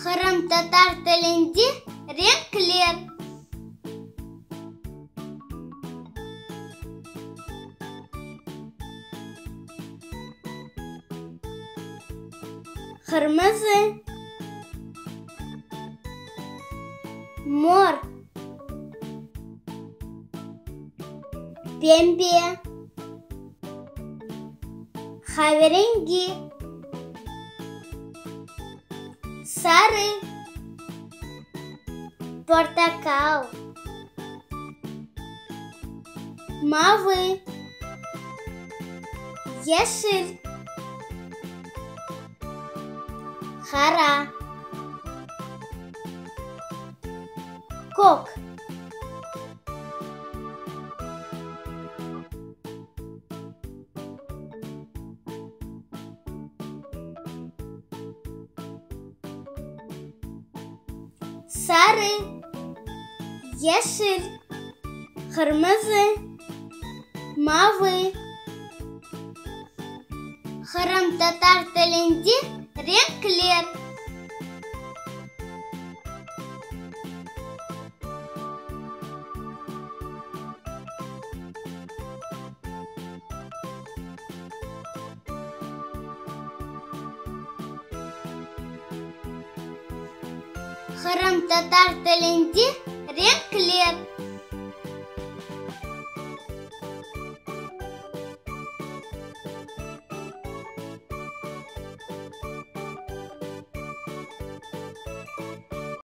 Қырым-татар тілінде реңклер. Қырмызы, мор, пембе, хаверенги, сары, портакал, мавы, yeşil, қара, көк, сары, yeşil, kırmızı, mavi. Қырым-татар тілінде реңклер. Қырым-татар тілінде